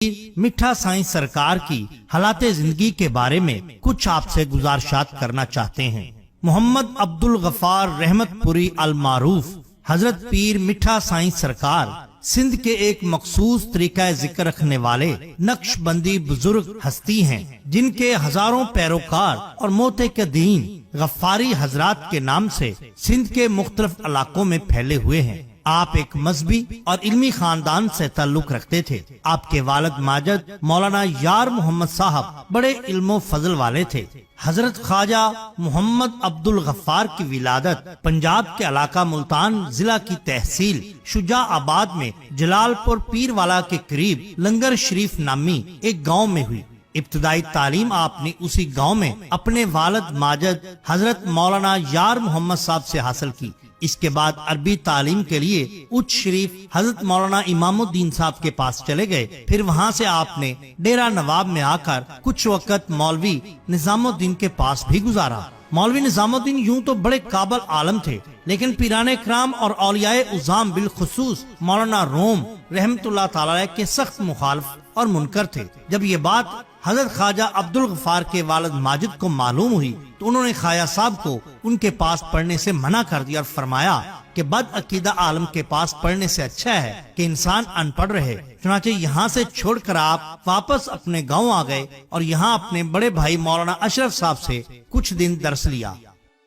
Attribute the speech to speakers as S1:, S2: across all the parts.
S1: मिठा साईं सरकार की हालाते जिंदगी के बारे में कुछ आपसे गुजारिशात करना चाहते हैं। मोहम्मद अब्दुल गफार रहमतपुरी अल मारूफ हजरत पीर मिठा साईं सरकार सिंध के एक मखसूस तरीका जिक्र रखने वाले नक्शबंदी बुजुर्ग हस्ती हैं, जिनके हजारों पैरोकार और मोते के दीन गफ्फारी हजरात के नाम से सिंध के मुख्तलिफ इलाकों में फैले हुए हैं। आप एक मजहबी और इल्मी खानदान से ताल्लुक रखते थे। आपके वालिद माजिद मौलाना यार मोहम्मद साहब बड़े इल्मो फजल वाले थे। हजरत ख्वाजा मोहम्मद अब्दुल गफ्फार की विलादत पंजाब के इलाका मुल्तान जिला की तहसील शुजाआबाद में जलालपुर पीरवाला के करीब लंगर शरीफ नामी एक गांव में हुई। इब्तदाई तालीम आपने उसी गांव में अपने वालिद माजिद हजरत मौलाना यार मोहम्मद साहब से हासिल की। इसके बाद अरबी तालीम के लिए उच्च शरीफ हजरत मौलाना इमामुद्दीन साहब के पास चले गए। फिर वहां से आपने डेरा नवाब में आकर कुछ वक्त मौलवी निजामुद्दीन के पास भी गुजारा। मौलवी निजामुद्दीन यूं तो बड़े काबिल आलम थे, लेकिन पीराने कराम और औलियाए उज़ाम बिलखुसूस मौलाना रोम रहमतुल्लाह ताला अलैह के सख्त मुखालिफ और मुनकर थे। जब ये बात हजरत ख्वाजा अब्दुल गफ्फार के वालिद माजिद को मालूम हुई तो उन्होंने ख्वाजा साहब को उनके पास पढ़ने से मना कर दिया और फरमाया कि बद अकीदा आलम के पास पढ़ने से अच्छा है कि इंसान अनपढ़ रहे। चुनाचे यहाँ से छोड़कर आप वापस अपने गांव आ गए और यहाँ अपने बड़े भाई मौलाना अशरफ साहब से कुछ दिन दर्स लिया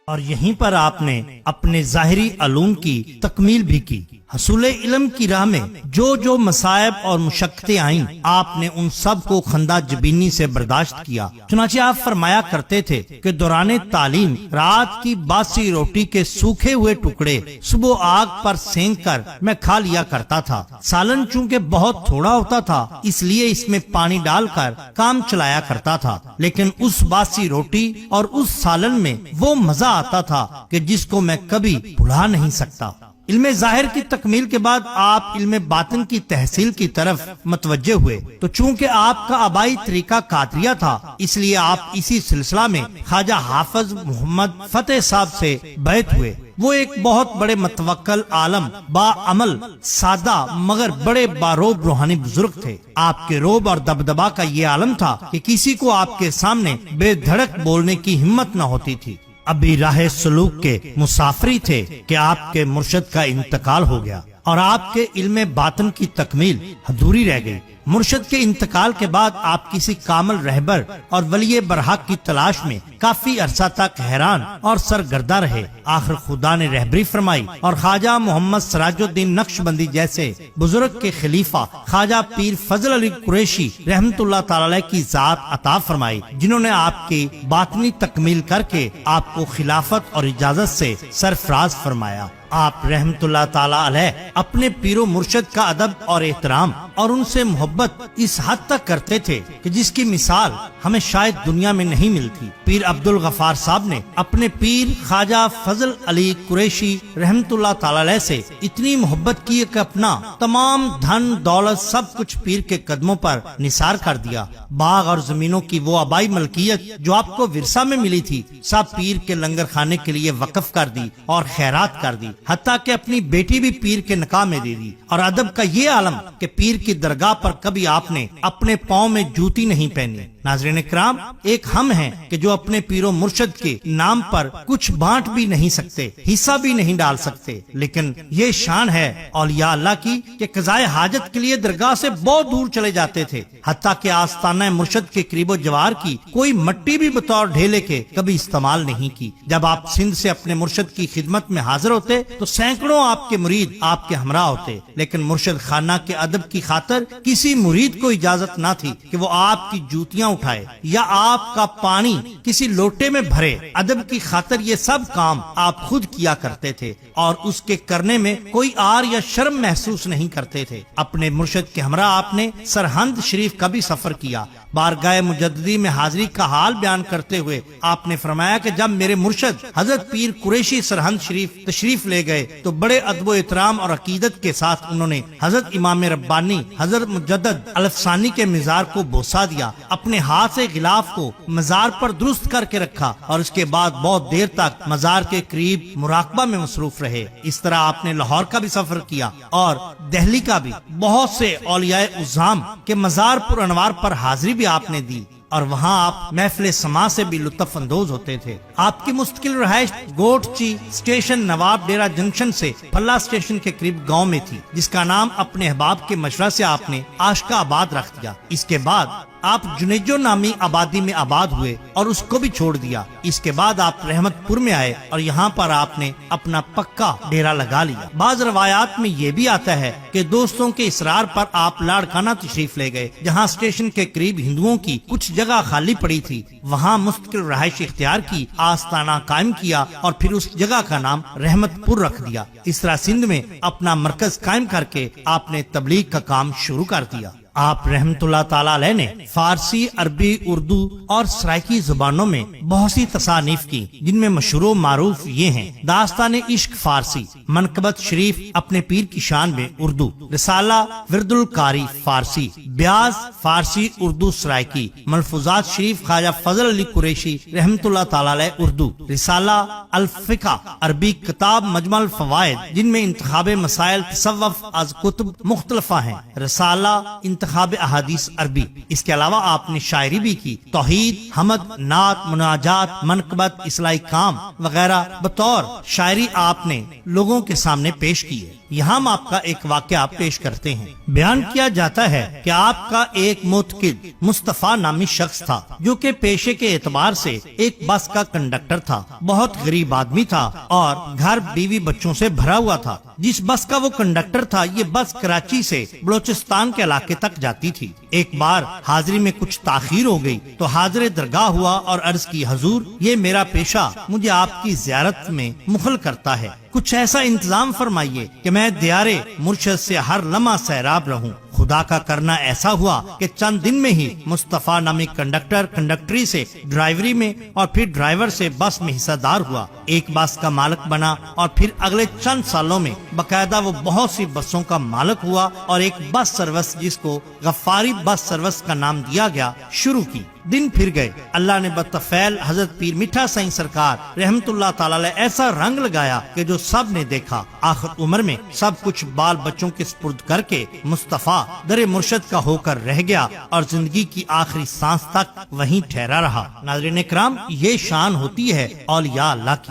S1: और यहीं पर आपने अपने ज़ाहिरी अलूम की तकमील भी की। हसूल इल्म की राह में जो मसायब और मुशक्कतें आईं, आपने उन सब को खंदा जबीनी से बर्दाश्त किया। चुनाचे आप फरमाया करते थे कि दौराने तालीम रात की बासी रोटी के सूखे हुए टुकड़े सुबह आग पर सेंक कर मैं खा लिया करता था। सालन चूंकि बहुत थोड़ा होता था, इसलिए इसमें पानी डालकर काम चलाया करता था, लेकिन उस बासी रोटी और उस सालन में वो मजा आता था कि जिसको मैं कभी भुला नहीं सकता। इल्मे जाहिर की तकमील के बाद आप इल्मे बातिन की तहसील की तरफ मतवज्जे हुए, तो चूंकि आपका आबाई तरीका कादरिया था, इसलिए आप इसी सिलसिला में ख्वाजा हाफिज मोहम्मद फतेह साहब से बैत हुए। वो एक बहुत बड़े मतवक्कल आलम, बाअमल, सादा मगर बड़े बारोब रूहानी बुजुर्ग थे। आपके रोब और दबदबा का ये आलम था कि किसी को आपके सामने बेधड़क बोलने की हिम्मत न होती थी। अभी राह सलूक के मुसाफिरी थे कि आपके मुर्शद का इंतकाल हो गया और आपके इल्मे बातन की तकमील अधूरी रह गई। मुर्शद के इंतकाल के बाद आप किसी कामिल रहबर और वली बरहक की तलाश में काफी अरसा तक हैरान और सरगर्दा रहे। आखिर खुदा ने रहबरी फरमाई और ख्वाजा मोहम्मद सिराजुद्दीन नक्शबंदी जैसे बुजुर्ग के खलीफा ख्वाजा पीर फजल अली कुरैशी रहमतुल्लाह ताला अलैह की जात अता फरमाई, जिन्होंने आपकी बातनी तकमील करके आपको खिलाफत और इजाजत से सरफराज फरमाया। आप रहमतुल्लाह ताला अलैह अपने पीरो मुर्शद का अदब और एहतराम और उनसे मोहब्बत इस हद तक करते थे कि जिसकी मिसाल हमें शायद दुनिया में नहीं मिलती। पीर अब्दुल गफ्फार साहब ने अपने पीर ख्वाजा फजल अली कुरैशी रहमतुल्लाह ताला अलैह से इतनी मोहब्बत की कि अपना तमाम धन दौलत सब कुछ पीर के कदमों पर निसार कर दिया। बाग और जमीनों की वो आबाई मलकियत जो आपको विरसा में मिली थी, सब पीर के लंगर खाने के लिए वक्फ कर दी और खैरात कर दी। हत्ता कि अपनी बेटी भी पीर के निकाह में दे दी। और अदब का ये आलम कि पीर की दरगाह पर कभी आपने अपने पाँव में जूती नहीं पहनी। नाज़रीन इकराम, एक हम हैं कि जो अपने पीरो मुर्शद के नाम पर कुछ बांट भी नहीं सकते, हिस्सा भी नहीं डाल सकते, लेकिन ये शान है औलिया अल्लाह की कि क़ज़ाए हाजत के लिए दरगाह से बहुत दूर चले जाते थे। हत्ता कि आस्ताना मुर्शद के करीबो जवार की कोई मट्टी भी बतौर ढेले के कभी इस्तेमाल नहीं की। जब आप सिंध से अपने मुर्शद की खिदमत में हाजिर होते तो सैकड़ों आपके मुरीद आपके हमरा होते, लेकिन मुर्शद खाना के अदब की खातर किसी मुरीद को इजाजत न थी कि वो आपकी जूतियां उठाए या आपका पानी किसी लोटे में भरे। अदब की खातर ये सब काम आप खुद किया करते थे और उसके करने में कोई आर या शर्म महसूस नहीं करते थे। अपने मुर्शद के हमरा आपने सरहंद शरीफ का भी सफर किया। بارگاہ مجددی میں حاضری کا حال بیان کرتے ہوئے آپ نے فرمایا کہ جب میرے مرشد حضرت پیر قریشی سرہند شریف تشریف لے گئے تو بڑے ادب و احترام اور عقیدت کے ساتھ انہوں نے حضرت امام ربانی حضرت مجدد الفسانی کے مزار کو بوسہ دیا، اپنے ہاتھ سے غلاف کو مزار پر درست کر کے رکھا اور اس کے بعد بہت دیر تک مزار کے قریب مراقبہ میں مصروف رہے۔ اس طرح آپ نے لاہور کا بھی سفر کیا اور دہلی کا بھی۔ بہت سے اولیاء اعظام کے مزار پر انوار پر حاضری بھی آپ نے دی اور وہاں آپ محفل سما سے بھی لطف اندوز ہوتے تھے۔ آپ کی مستقل رہائش گوٹچی اسٹیشن نواب ڈیرا جنکشن سے پھلا اسٹیشن کے قریب گاؤں میں تھی، جس کا نام اپنے احباب کے مشورہ سے آپ نے آشکا آباد رکھ دیا۔ اس کے بعد آپ جنیجو نامی آبادی میں آباد ہوئے اور اس کو بھی چھوڑ دیا۔ اس کے بعد آپ رحمت پور میں آئے اور یہاں پر آپ نے اپنا پکا ڈیرا لگا لیا۔ بعض روایات میں یہ بھی آتا ہے کہ دوستوں کے اصرار پر آپ لاڑکانہ تشریف لے گئے، جہاں اسٹیشن کے قریب ہندوؤں کی کچھ جگہ خالی پڑی تھی، وہاں مستقل رہائش اختیار کی، آستانہ قائم کیا اور پھر اس جگہ کا نام رحمت پور رکھ دیا۔ اس طرح سندھ میں اپنا مرکز قائم کر کے آپ نے تبلیغ کا کام شروع کر دیا۔ آپ رحمت اللہ تعالی علیہ نے فارسی، عربی، اردو اور سرائکی زبانوں میں بہت سی تصانیف کی، جن میں مشہور و معروف یہ ہیں: داستان عشق فارسی، منقبت شریف اپنے پیر کی شان میں اردو، رسالہ ورد القاری فارسی، بیاض فارسی اردو سرائکی، ملفوظات شریف خواجہ فضل علی قریشی رحمت اللہ تعالی علیہ اردو، رسالہ الفقہ عربی، کتاب مجمع الفوائد جن میں انتخاب مسائل تصوف از کتب مختلفہ ہیں، رسالہ انتخاب احادیث عربی۔ اس کے علاوہ آپ نے شاعری بھی کی، توحید، حمد، نعت، مناجات، منقبت، اصلاحی کام وغیرہ بطور شاعری آپ نے لوگوں کے سامنے پیش کی ہے۔ یہاں ہم آپ کا ایک واقعہ پیش کرتے ہیں۔ بیان کیا جاتا ہے کہ آپ کا ایک معتقد مصطفیٰ نامی شخص تھا، جو کہ پیشے کے اعتبار سے ایک بس کا کنڈکٹر تھا۔ بہت غریب آدمی تھا اور گھر بیوی بچوں سے بھرا ہوا تھا۔ جس بس کا وہ کنڈکٹر تھا، یہ بس کراچی سے بلوچستان کے علاقے تک جاتی تھی۔ ایک بار حاضری میں کچھ تاخیر ہو گئی تو حاضر درگاہ ہوا اور عرض کی، حضور یہ میرا پیشہ مجھے آپ کی زیارت میں مخل کرتا ہے، کچھ ایسا انتظام فرمائیے کہ میں دیار مرشد سے ہر لمحہ سیراب رہوں۔ خدا کا کرنا ایسا ہوا کہ چند دن میں ہی مصطفیٰ نامی کنڈکٹر کنڈکٹری سے ڈرائیوری میں اور پھر ڈرائیور سے بس میں حصہ دار ہوا، ایک بس کا مالک بنا اور پھر اگلے چند سالوں میں باقاعدہ وہ بہت سی بسوں کا مالک ہوا اور ایک بس سروس، جس کو غفاری بس سروس کا نام دیا گیا، شروع کی۔ دن پھر گئے، اللہ نے بطفیل حضرت پیر میٹھا سائیں سرکار رحمت اللہ تعالی علیہ ایسا رنگ لگایا کہ جو سب نے دیکھا۔ آخر عمر میں سب کچھ بال بچوں کے سپرد کر کے مصطفیٰ در مرشد کا ہو کر رہ گیا اور زندگی کی آخری سانس تک وہیں ٹھہرا رہا۔ ناظرین کرام، یہ شان ہوتی ہے اولیاء اللہ کی۔